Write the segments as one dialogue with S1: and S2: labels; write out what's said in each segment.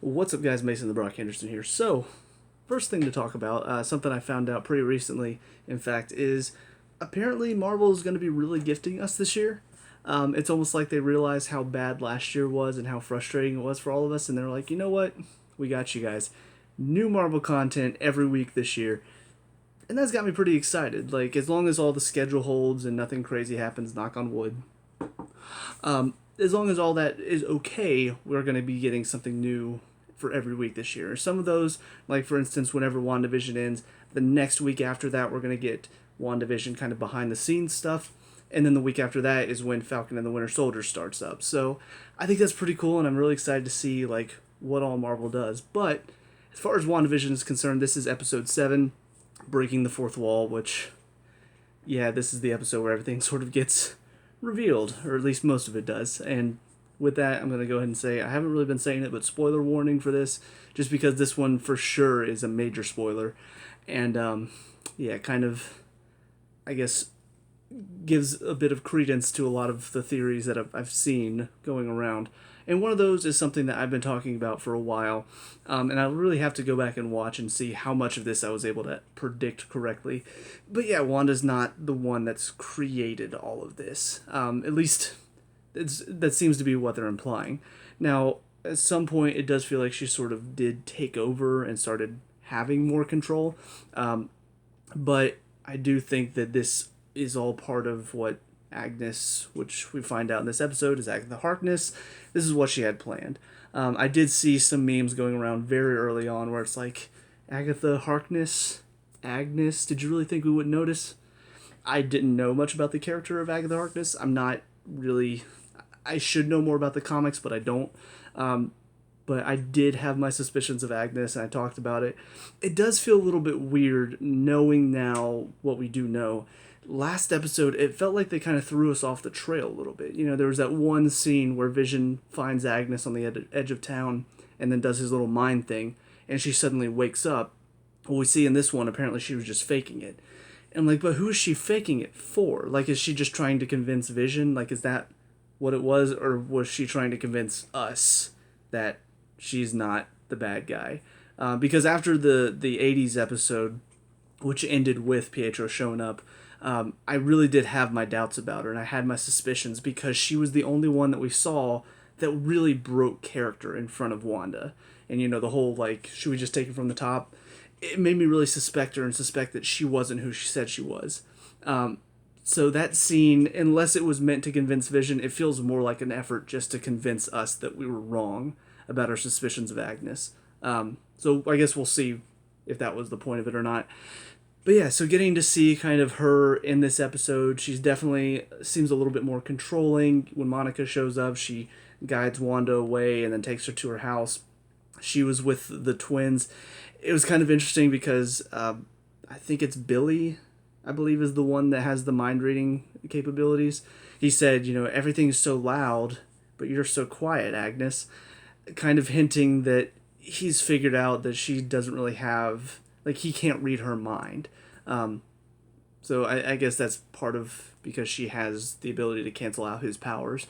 S1: What's up, guys? Mason the Brock Henderson here. So, first thing to talk about, something I found out pretty recently, in fact, is apparently Marvel is going to be really gifting us this year. It's almost like they realized how bad last year was and how frustrating it was for all of us, and they're like, you know what? We got you guys. New Marvel content every week this year. And that's got me pretty excited. Like, as long as all the schedule holds and nothing crazy happens, knock on wood, as long as all that is okay, we're going to be getting something new for every week this year. Some of those, like for instance, whenever WandaVision ends, the next week after that, we're going to get WandaVision kind of behind the scenes stuff. And then the week after that is when Falcon and the Winter Soldier starts up. So I think that's pretty cool, and I'm really excited to see like what all Marvel does. But as far as WandaVision is concerned, this is episode 7, Breaking the Fourth Wall, which, yeah, this is the episode where everything sort of gets revealed, or at least most of it does. And with that, I'm going to go ahead and say I haven't really been saying it, but spoiler warning for this, just because this one for sure is a major spoiler. And yeah, kind of, I guess, gives a bit of credence to a lot of the theories that I've seen going around. And one of those is something that I've been talking about for a while, and I really have to go back and watch and see how much of this I was able to predict correctly. But yeah, Wanda's not the one that's created all of this. At least that seems to be what they're implying. Now, at some point, it does feel like she sort of did take over and started having more control. But I do think that this is all part of what Agnes, which we find out in this episode is Agatha Harkness. This is what she had planned. I did see some memes going around very early on where it's like, Agatha Harkness, Agnes, did you really think we wouldn't notice? I didn't know much about the character of Agatha Harkness. I'm not really... I should know more about the comics, but I don't. But I did have my suspicions of Agnes, and I talked about it. It does feel a little bit weird knowing now what we do know. Last episode, it felt like they kind of threw us off the trail a little bit. You know, there was that one scene where Vision finds Agnes on the edge of town and then does his little mind thing, and she suddenly wakes up. Well, we see in this one, apparently she was just faking it. And I'm like, but who is she faking it for? Like, is she just trying to convince Vision? Like, is that what it was? Or was she trying to convince us that she's not the bad guy? Because after the 80s episode, which ended with Pietro showing up, I really did have my doubts about her, and I had my suspicions because she was the only one that we saw that really broke character in front of Wanda. And, you know, the whole, like, should we just take it from the top? It made me really suspect her and suspect that she wasn't who she said she was. So that scene, unless it was meant to convince Vision, it feels more like an effort just to convince us that we were wrong about our suspicions of Agnes. So I guess we'll see if that was the point of it or not. But yeah, so getting to see kind of her in this episode, she's definitely seems a little bit more controlling. When Monica shows up, she guides Wanda away and then takes her to her house. She was with the twins. It was kind of interesting because I think it's Billy, I believe, is the one that has the mind reading capabilities. He said, you know, everything's so loud, but you're so quiet, Agnes. Kind of hinting that he's figured out that she doesn't really have, like, he can't read her mind. So I guess that's part of because she has the ability to cancel out his powers.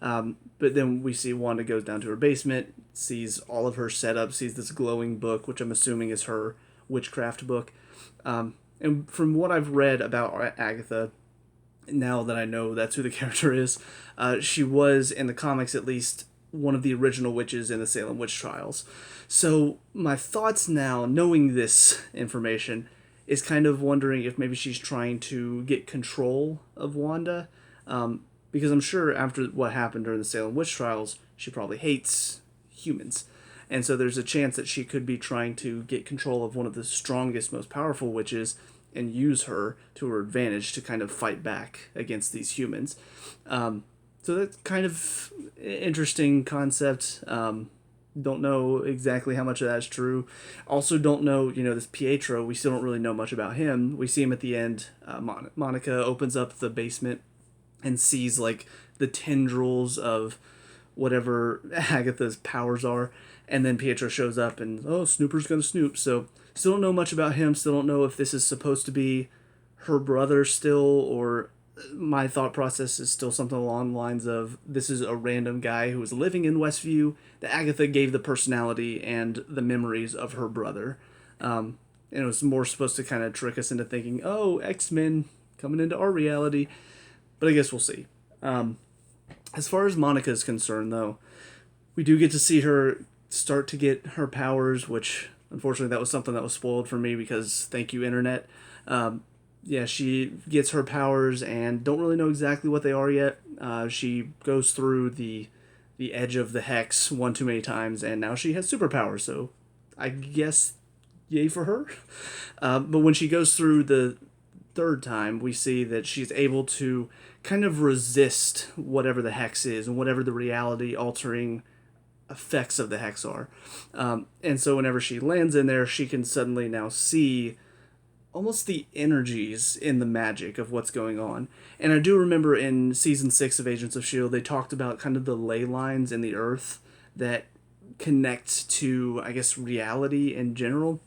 S1: But then we see Wanda goes down to her basement, sees all of her setup, sees this glowing book, which I'm assuming is her witchcraft book. And from what I've read about Agatha, now that I know that's who the character is, she was, in the comics at least, one of the original witches in the Salem witch trials. So my thoughts now, knowing this information, is kind of wondering if maybe she's trying to get control of Wanda. Because I'm sure after what happened during the Salem witch trials, she probably hates humans. And so there's a chance that she could be trying to get control of one of the strongest, most powerful witches and use her to her advantage to kind of fight back against these humans. So that's kind of interesting concept. Don't know exactly how much of that's true. Also don't know, you know, this Pietro, we still don't really know much about him. We see him at the end. Monica opens up the basement and sees, like, the tendrils of whatever Agatha's powers are. And then Pietro shows up and, oh, Snooper's gonna snoop. So still don't know much about him. Still don't know if this is supposed to be her brother still, or my thought process is still something along the lines of this is a random guy who was living in Westview that Agatha gave the personality and the memories of her brother. And it was more supposed to kind of trick us into thinking, oh, X-Men coming into our reality. But I guess we'll see. As far as Monica is concerned, though, we do get to see her start to get her powers, which unfortunately that was something that was spoiled for me because thank you, Internet. Yeah, she gets her powers and don't really know exactly what they are yet. She goes through the edge of the hex one too many times, and now she has superpowers. So, I guess, yay for her. But when she goes through the third time, we see that she's able to kind of resist whatever the hex is and whatever the reality altering effects of the hex are. And so whenever she lands in there, she can suddenly now see almost the energies in the magic of what's going on. And I do remember in season 6 of Agents of S.H.I.E.L.D., they talked about kind of the ley lines in the earth that connect to, I guess, reality in general.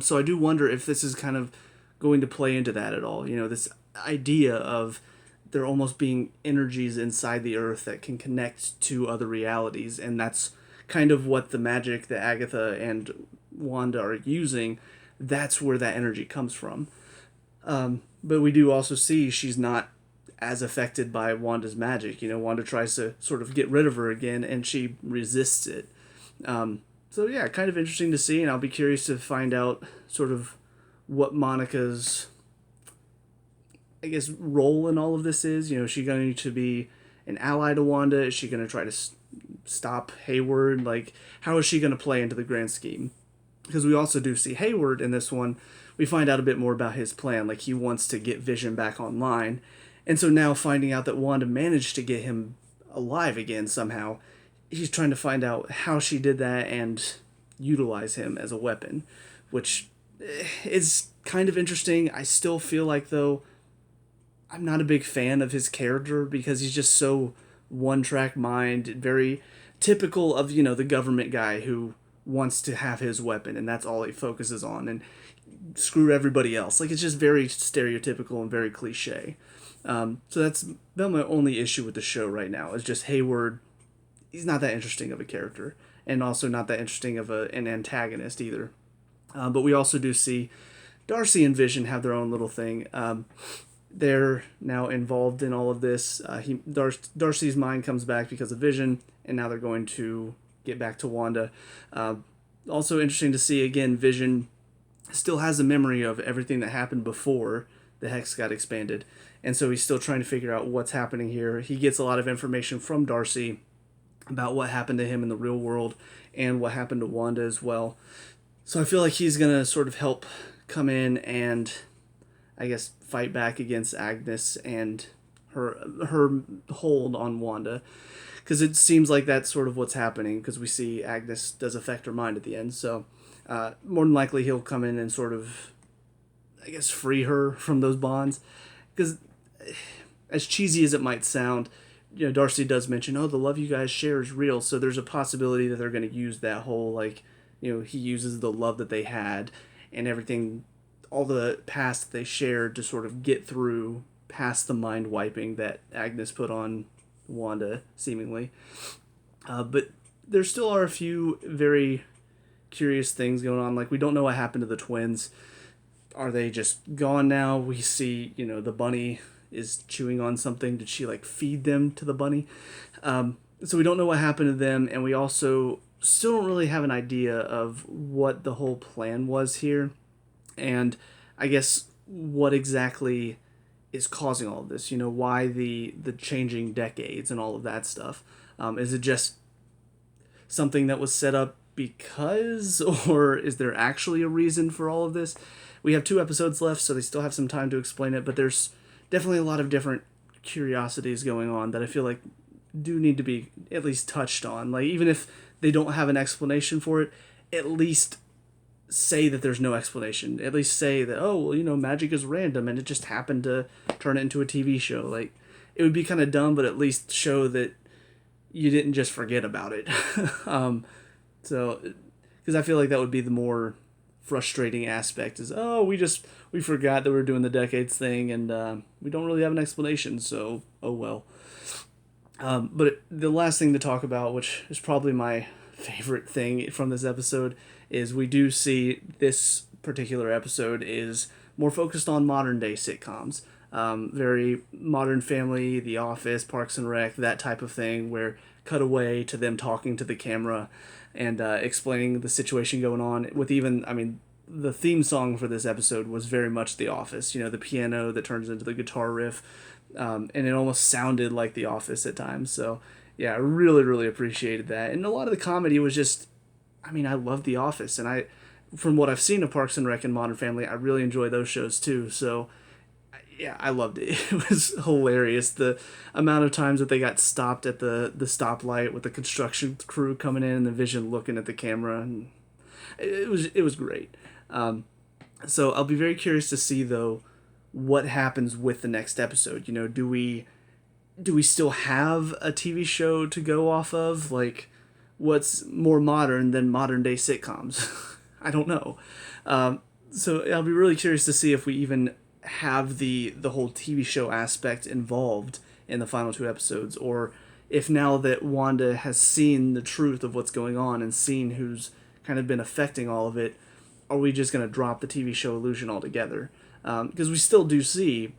S1: So I do wonder if this is kind of going to play into that at all. You know, this idea of there almost being energies inside the earth that can connect to other realities. And that's kind of what the magic that Agatha and Wanda are using. That's where that energy comes from. But we do also see she's not as affected by Wanda's magic. You know, Wanda tries to sort of get rid of her again, and she resists it. So yeah, kind of interesting to see, and I'll be curious to find out sort of what Monica's, I guess, role in all of this is. You know, is she going to be an ally to Wanda? Is she going to try to stop Hayward? Like, how is she going to play into the grand scheme? Because we also do see Hayward in this one. We find out a bit more about his plan. Like, he wants to get Vision back online. And so now finding out that Wanda managed to get him alive again somehow, he's trying to find out how she did that and utilize him as a weapon, which is kind of interesting. I still feel like, though, I'm not a big fan of his character because he's just so one-track mind, very typical of, you know, the government guy who wants to have his weapon and that's all he focuses on, and screw everybody else. Like, it's just very stereotypical and very cliche. So that's my only issue with the show right now, is just Hayward. He's not that interesting of a character, and also not that interesting of an antagonist either. But we also do see Darcy and Vision have their own little thing. They're now involved in all of this. Darcy's mind comes back because of Vision, and now they're going to get back to Wanda. Also interesting to see, again, Vision still has a memory of everything that happened before the Hex got expanded. And so he's still trying to figure out what's happening here. He gets a lot of information from Darcy about what happened to him in the real world and what happened to Wanda as well. So I feel like he's going to sort of help come in and, I guess, fight back against Agnes and her hold on Wanda. Because it seems like that's sort of what's happening, because we see Agnes does affect her mind at the end. So more than likely he'll come in and sort of, I guess, free her from those bonds. Because as cheesy as it might sound, you know, Darcy does mention, oh, the love you guys share is real. So there's a possibility that they're going to use that whole, like, you know, he uses the love that they had and everything, all the past that they shared to sort of get through past the mind wiping that Agnes put on Wanda, seemingly. But there still are a few very curious things going on. Like, we don't know what happened to the twins. Are they just gone now? We see, you know, the bunny is chewing on something. Did she, like, feed them to the bunny? So we don't know what happened to them, and we also still don't really have an idea of what the whole plan was here, and I guess what exactly is causing all of this. You know, why the changing decades and all of that stuff. Is it just something that was set up because, or is there actually a reason for all of this? We have 2 episodes left, so they still have some time to explain it, but there's definitely a lot of different curiosities going on that I feel like do need to be at least touched on. Like, even if they don't have an explanation for it, at least say that there's no explanation. At least say that, oh, well, you know, magic is random and it just happened to turn it into a TV show. Like, it would be kind of dumb, but at least show that you didn't just forget about it. So, because I feel like that would be the more frustrating aspect is, oh, we forgot that we were doing the decades thing, and we don't really have an explanation, so oh well. But the last thing to talk about, which is probably my favorite thing from this episode, is we do see this particular episode is more focused on modern day sitcoms. Very Modern Family, The Office, Parks and Rec, that type of thing, where cut away to them talking to the camera and explaining the situation going on. With even, I mean, the theme song for this episode was very much The Office. You know, the piano that turns into the guitar riff, and it almost sounded like The Office at times. So yeah, I really, really appreciated that. And a lot of the comedy was just, I mean, I love The Office, and from what I've seen of Parks and Rec and Modern Family, I really enjoy those shows too. So yeah, I loved it. It was hilarious. The amount of times that they got stopped at the stoplight with the construction crew coming in and the Vision looking at the camera, and it was great. So I'll be very curious to see though what happens with the next episode. You know, do we still have a TV show to go off of? Like, what's more modern than modern day sitcoms? I don't know. So I'll be really curious to see if we even have the whole TV show aspect involved in the final two episodes, or if now that Wanda has seen the truth of what's going on and seen who's kind of been affecting all of it, are we just going to drop the TV show illusion altogether? Because we still do see,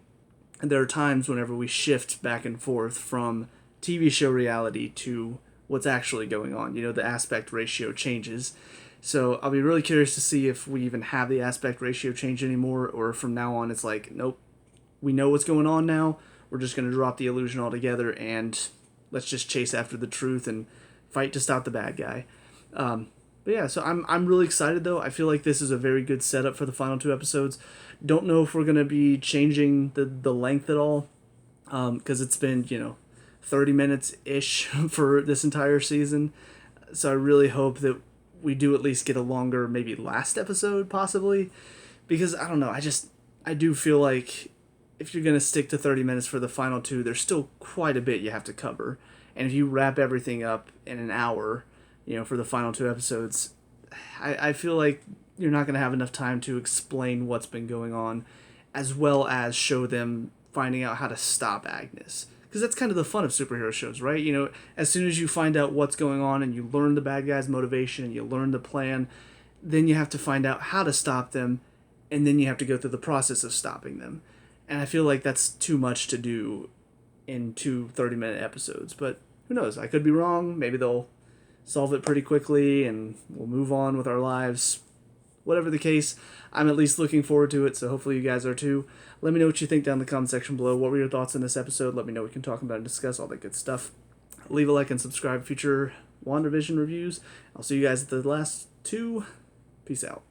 S1: and there are times whenever we shift back and forth from TV show reality to what's actually going on. You know, the aspect ratio changes. So I'll be really curious to see if we even have the aspect ratio change anymore, or from now on it's like, nope, we know what's going on now. We're just going to drop the illusion altogether and let's just chase after the truth and fight to stop the bad guy. But yeah, so I'm really excited though. I feel like this is a very good setup for the final two episodes. Don't know if we're going to be changing the length at all, because it's been, 30 minutes-ish for this entire season. So I really hope that we do at least get a longer, maybe last episode, possibly. Because, I don't know, I do feel like if you're going to stick to 30 minutes for the final two, there's still quite a bit you have to cover. And if you wrap everything up in an hour, for the final two episodes, I feel like you're not going to have enough time to explain what's been going on, as well as show them finding out how to stop Agnes. Because that's kind of the fun of superhero shows, right? As soon as you find out what's going on and you learn the bad guy's motivation and you learn the plan, then you have to find out how to stop them, and then you have to go through the process of stopping them. And I feel like that's too much to do in two 30-minute episodes. But who knows? I could be wrong. Maybe they'll solve it pretty quickly and we'll move on with our lives. Whatever the case, I'm at least looking forward to it, so hopefully you guys are too. Let me know what you think down in the comment section below. What were your thoughts on this episode? Let me know. We can talk about and discuss all that good stuff. Leave a like and subscribe for future WandaVision reviews. I'll see you guys at the last two. Peace out.